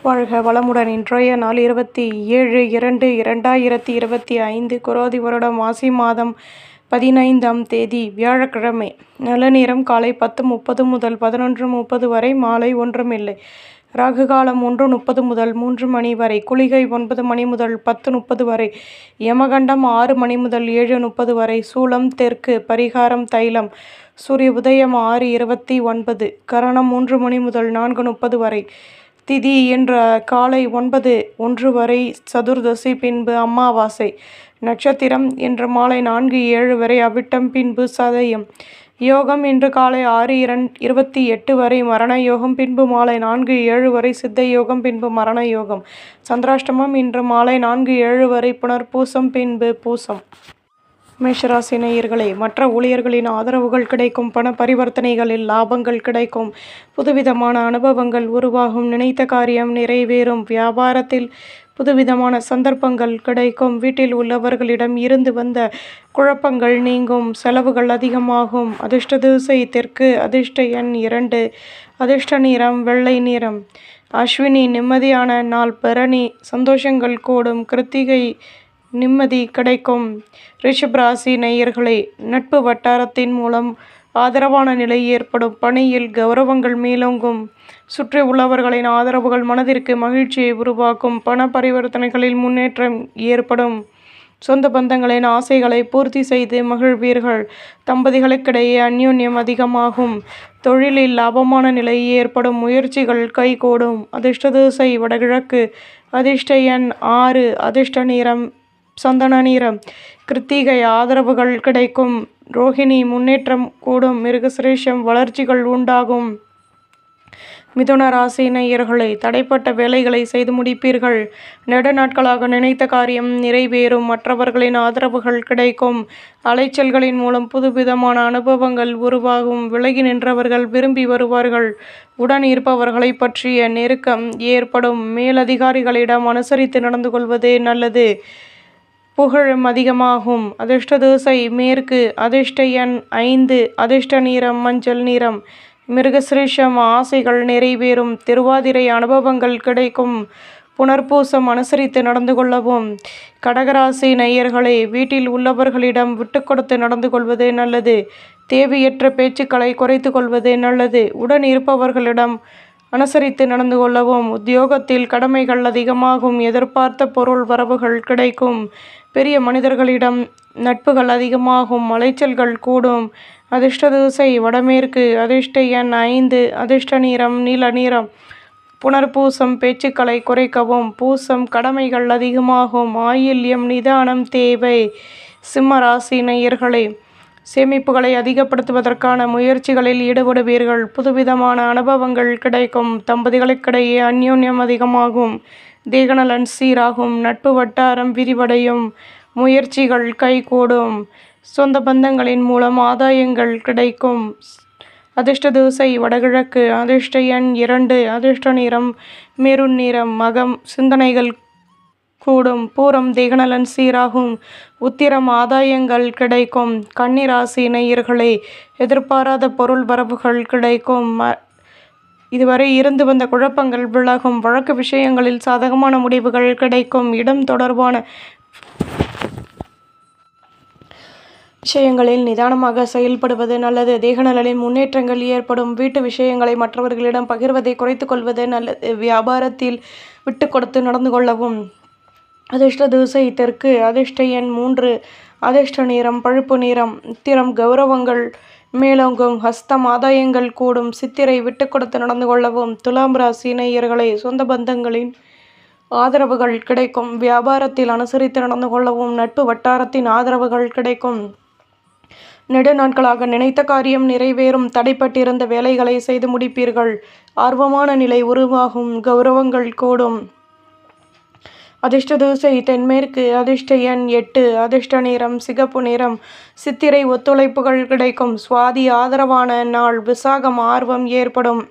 வாழ்க வளமுடன். இன்றைய நாள் 27/2/2025 குரோதி வருடம் மாசி மாதம் 15ஆம் தேதி வியாழக்கிழமை. நல்ல நேரம் காலை 10:30 முதல் 11:30 வரை, மாலை ஒன்றுமில்லை. ராகு காலம் 1:30 முதல் 3 மணி வரை, குளிகை 9 மணி முதல் 10:30 வரை, யமகண்டம் 6 மணி முதல் 7:30 வரை, சூலம் தெற்கு, பரிகாரம் தைலம். சூரிய உதயம் 6:29, கரணம் 3 மணி முதல் 4:30 வரை, திதி என்ற காலை 9:01 வரை, சதுர்தசி பின்பு அமாவாசை, நட்சத்திரம் என்ற மாலை 4:07 வரை, அவிட்டம் பின்பு சதயம், யோகம் இன்று காலை 6:28 வரை, மரண யோகம் பின்பு மாலை 4:07 வரை, சித்த யோகம் பின்பு மரண யோகம், சந்திராஷ்டமம் இன்று மாலை 4:07 வரை, புனர்பூசம் பின்பு பூசம். மேஷராசி நேயர்களே, மற்ற ஊழியர்களின் ஆதரவுகள் கிடைக்கும். பண பரிவர்த்தனைகளில் லாபங்கள் கிடைக்கும். புதுவிதமான அனுபவங்கள் உருவாகும். நினைத்த காரியம் நிறைவேறும். வியாபாரத்தில் புதுவிதமான சந்தர்ப்பங்கள் கிடைக்கும். வீட்டில் உள்ளவர்களிடம் இருந்து வந்த குழப்பங்கள் நீங்கும். செலவுகள் அதிகமாகும். அதிர்ஷ்ட திசை தெற்கு. அதிர்ஷ்ட எண் 2. அதிர்ஷ்ட நிறம் வெள்ளை நிறம். அஸ்வினி நிம்மதியான நாள். பரணி சந்தோஷங்கள் கூடும். கிருத்திகை நிம்மதி கிடைக்கும். ரிஷப ராசி நேயர்களே, நட்பு வட்டாரத்தின் மூலம் ஆதரவான நிலை ஏற்படும். பணியில் கௌரவங்கள் மேலோங்கும். சுற்றி உள்ளவர்களின் ஆதரவுகள் மனதிற்கு மகிழ்ச்சியை உருவாக்கும். பண பரிவர்த்தனைகளில் முன்னேற்றம் ஏற்படும். சொந்த பந்தங்களின் ஆசைகளை பூர்த்தி செய்து மகிழ்வீர்கள். தம்பதிகளுக்கிடையே அந்யோன்யம் அதிகமாகும். தொழிலில் லாபமான நிலை ஏற்படும். முயற்சிகள் கைகூடும். அதிர்ஷ்ட திசை வடகிழக்கு. அதிர்ஷ்ட எண் 6. அதிர்ஷ்ட நிறம் சந்தன நிறம். கிருத்திகை ஆதரவுகள் கிடைக்கும். ரோகிணி முன்னேற்றம் கூடும். மிருகசிரேஷம் வளர்ச்சிகள் உண்டாகும். மிதுன ராசி நேயர்களே, தடைப்பட்ட வேலைகளை செய்து முடிப்பீர்கள். நெடு நாட்களாக நினைத்த காரியம் நிறைவேறும். மற்றவர்களின் ஆதரவுகள் கிடைக்கும். அலைச்சல்களின் மூலம் புதுவிதமான அனுபவங்கள் உருவாகும். விலகி நின்றவர்கள் விரும்பி வருவார்கள். உடன் இருப்பவர்களை பற்றிய நெருக்கம் ஏற்படும். மேலதிகாரிகளிடம் அனுசரித்து நடந்து கொள்வதே நல்லது. புகழும் அதிகமாகும். அதிர்ஷ்ட திசை மேற்கு. அதிர்ஷ்ட எண் 5. அதிர்ஷ்ட நிறம் மஞ்சள் நிறம். மிருகசிரீஷம் ஆசைகள் நிறைவேறும். திருவாதிரை அனுபவங்கள் கிடைக்கும். புனர்பூசம் அனுசரித்து நடந்து கொள்ளவும். கடகராசி நேயர்களே, வீட்டில் உள்ளவர்களிடம் விட்டு கொடுத்து நடந்து கொள்வது நல்லது. தேவையற்ற பேச்சுக்களை குறைத்து கொள்வது நல்லது. உடன் இருப்பவர்களிடம் அனுசரித்து நடந்து கொள்ளவும். உத்தியோகத்தில் கடமைகள் அதிகமாகும். எதிர்பார்த்த பொருள் வரவுகள் கிடைக்கும். பெரிய மனிதர்களிடம் நட்புகள் அதிகமாகும். அலைச்சல்கள் கூடும். அதிர்ஷ்ட திசை வடமேற்கு. அதிர்ஷ்ட எண் 5. அதிர்ஷ்ட நிறம் நீல நிறம். புனர்பூசம் பேச்சுக்களை குறைக்கவும். பூசம் கடமைகள் அதிகமாகும். ஆயில்யம் நிதானம் தேவை. சிம்ம ராசி நேயர்களே, சேமிப்புகளை அதிகப்படுத்துவதற்கான முயற்சிகளில் ஈடுபடுவீர்கள். புதுவிதமான அனுபவங்கள் கிடைக்கும். தம்பதிகளுக்கிடையே அந்யோன்யம் அதிகமாகும். தேகநலன் சீராகும். நட்பு வட்டாரம் விரிவடையும். முயற்சிகள் கைகூடும். சொந்த பந்தங்களின் மூலம் ஆதாயங்கள் கிடைக்கும். அதிர்ஷ்ட திசை வடகிழக்கு. அதிர்ஷ்ட எண் 2. அதிர்ஷ்ட நிறம் மெரூன் நிறம். மகம் சிந்தனைகள் கூடும். பூரம் தேகநலன் சீராகும். உத்திரம் ஆதாயங்கள் கிடைக்கும். கன்னிராசி நேயர்களே, எதிர்பாராத பொருள் வரவுகள் கிடைக்கும். இதுவரை இருந்து வந்த குழப்பங்கள் விலகும். வழக்கு விஷயங்களில் சாதகமான முடிவுகள் கிடைக்கும். இடம் தொடர்பான விஷயங்களில் நிதானமாக செயல்படுவது நல்லது. தேகநலனில் முன்னேற்றங்கள் ஏற்படும். வீட்டு விஷயங்களை மற்றவர்களிடம் பகிர்வதை குறைத்து கொள்வது நல்லது. வியாபாரத்தில் விட்டு கொடுத்து நடந்து கொள்ளவும். அதிர்ஷ்ட திசை தெற்கு. அதிர்ஷ்ட எண் 3. அதிர்ஷ்ட நிறம் பழுப்பு நிறம். உத்திரம் கௌரவங்கள் மேலோங்கும். ஹஸ்தம் ஆதாயங்கள் கூடும். சித்திரை விட்டு கொடுத்து நடந்து கொள்ளவும். துலாம் ராசி நேயர்களே, சொந்த பந்தங்களின் ஆதரவுகள் கிடைக்கும். வியாபாரத்தில் அனுசரித்து நடந்து கொள்ளவும். நட்பு வட்டாரத்தின் ஆதரவுகள் கிடைக்கும். நெடு நாட்களாக நினைத்த காரியம் நிறைவேறும். தடைப்பட்டிருந்த வேலைகளை செய்து முடிப்பீர்கள். ஆர்வமான நிலை உருவாகும். கௌரவங்கள் கூடும். அதிர்ஷ்ட திசை தென்மேற்கு. அதிர்ஷ்ட எண் 8. அதிர்ஷ்ட நிறம் சிகப்பு நிறம். சித்திரை ஒத்துழைப்புகள் கிடைக்கும். சுவாதி ஆதரவான நாள். விசாகம் ஆர்வம் ஏற்படும்.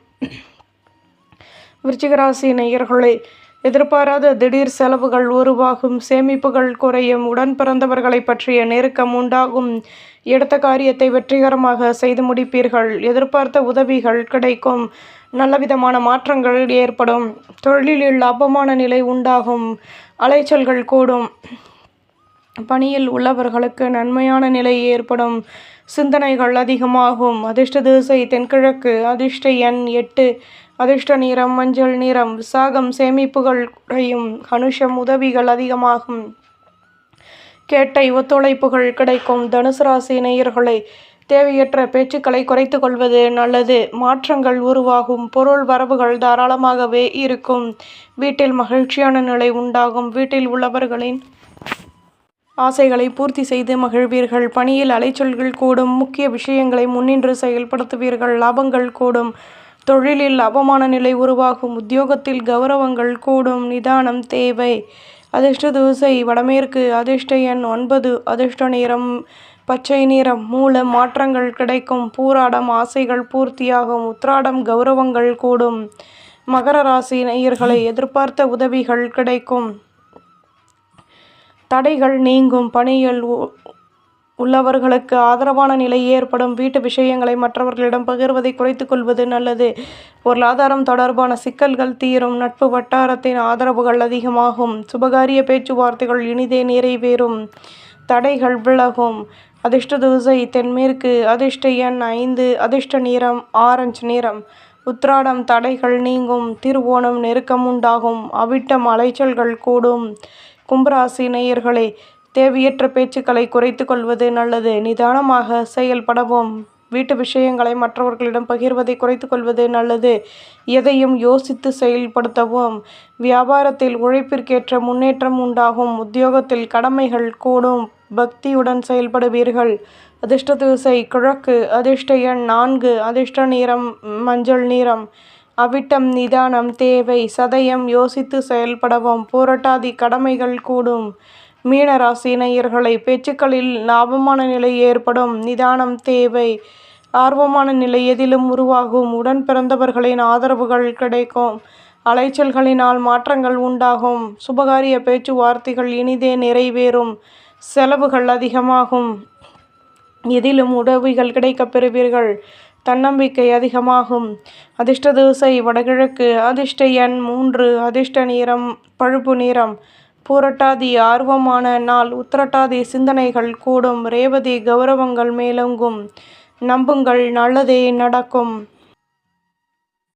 விருச்சிகராசி நேயர்களே, எதிர்பாராத திடீர் செலவுகள் உருவாகும். சேமிப்புகள் குறையும். உடன் பிறந்தவர்களை பற்றிய நெருக்கம் உண்டாகும். எடுத்த காரியத்தை வெற்றிகரமாக செய்து முடிப்பீர்கள். எதிர்பார்த்த உதவிகள் கிடைக்கும். நல்லவிதமான மாற்றங்கள் ஏற்படும். தொழிலில் லாபமான நிலை உண்டாகும். அலைச்சல்கள் கூடும். பணியில் உள்ளவர்களுக்கு நன்மையான நிலை ஏற்படும். சிந்தனைகள் அதிகமாகும். அதிர்ஷ்ட திசை தென்கிழக்கு. அதிர்ஷ்ட எண் 8. அதிர்ஷ்ட நிறம் மஞ்சள் நிறம். விசாகம் சேமிப்புகள் குறையும். அனுஷம் உதவிகள் அதிகமாகும். கேட்டை ஒத்துழைப்புகள் கிடைக்கும். தனுசு ராசி நேயர்களை தேவையற்ற பேச்சுக்களை குறைத்து கொள்வது நல்லது. மாற்றங்கள் உருவாகும். பொருள் வரவுகள் தாராளமாகவே இருக்கும். வீட்டில் மகிழ்ச்சியான நிலை உண்டாகும். வீட்டில் உள்ளவர்களின் ஆசைகளை பூர்த்தி செய்து மகிழ்வீர்கள். பணியில் அலைச்சல்கள் கூடும். முக்கிய விஷயங்களை முன்னின்று செயல்படுத்துவீர்கள். லாபங்கள் கூடும். தொழிலில் லாபமான நிலை உருவாகும். உத்தியோகத்தில் கௌரவங்கள் கூடும். நிதானம் தேவை. அதிர்ஷ்ட திசை வடமேற்கு. அதிர்ஷ்ட எண் 9. அதிர்ஷ்ட நிறம் பச்சை நிறம். மூலம் மாற்றங்கள் கிடைக்கும். பூராடம் ஆசைகள் பூர்த்தியாகும். உத்திராடம் கௌரவங்கள் கூடும். மகர ராசி நேயர்களை எதிர்பார்த்த உதவிகள் கிடைக்கும். தடைகள் நீங்கும். பணியில் உள்ளவர்களுக்கு ஆதரவான நிலை ஏற்படும். வீட்டு விஷயங்களை மற்றவர்களிடம் பகிர்வதை குறைத்து கொள்வது நல்லது. பொருளாதாரம் தொடர்பான சிக்கல்கள் தீரும். நட்பு வட்டாரத்தின் ஆதரவுகள் அதிகமாகும். சுபகாரிய பேச்சுவார்த்தைகள் இனிதே நிறைவேறும். தடைகள் விலகும். அதிர்ஷ்ட திசை தென்மேற்கு. அதிர்ஷ்ட எண் 5. அதிர்ஷ்ட நிறம் ஆரஞ்சு நிறம். உத்திராடம் தடைகள் நீங்கும். திருவோணம் நெருக்கம் உண்டாகும். அவிட்டம் அலைச்சல்கள் கூடும். கும்பராசி நேயர்களே தேவையற்ற பேச்சுக்களை குறைத்து கொள்வது நல்லது. நிதானமாக செயல்படவும். வீட்டு விஷயங்களை மற்றவர்களிடம் பகிர்வதை குறைத்து கொள்வது நல்லது. எதையும் யோசித்து செயல்படுத்தவும். வியாபாரத்தில் உழைப்பிற்கேற்ற முன்னேற்றம் உண்டாகும். உத்தியோகத்தில் கடமைகள் கூடும். பக்தியுடன் செயல்படுவீர்கள். அதிர்ஷ்ட திசை கிழக்கு. அதிர்ஷ்ட எண் 4. அதிர்ஷ்ட நிறம் மஞ்சள் நிறம். அவிட்டம் நிதானம் தேவை. சதயம் யோசித்து செயல்படவும். பூரட்டாதி கடமைகள் கூடும். மீன ராசி நேயர்களை பேச்சுக்களில் லாபமான நிலை ஏற்படும். நிதானம் தேவை. ஆர்வமான நிலை எதிலும் உருவாகும். உடன் பிறந்தவர்களின் ஆதரவுகள் கிடைக்கும். அலைச்சல்களினால் மாற்றங்கள் உண்டாகும். சுபகாரிய பேச்சுவார்த்தைகள் இனிதே நிறைவேறும். செலவுகள் அதிகமாகும். எதிலும் உதவிகள் கிடைக்கப் பெறுவீர்கள். தன்னம்பிக்கை அதிகமாகும். அதிர்ஷ்ட திசை வடகிழக்கு. அதிர்ஷ்ட எண் 3. அதிர்ஷ்ட நிறம் பழுப்பு நிறம். பூரட்டாதி ஆர்வமான நாள். உத்திரட்டாதி சிந்தனைகள் கூடும். ரேவதி கௌரவங்கள் மேலோங்கும். நம்புங்கள் நல்லதே நடக்கும்.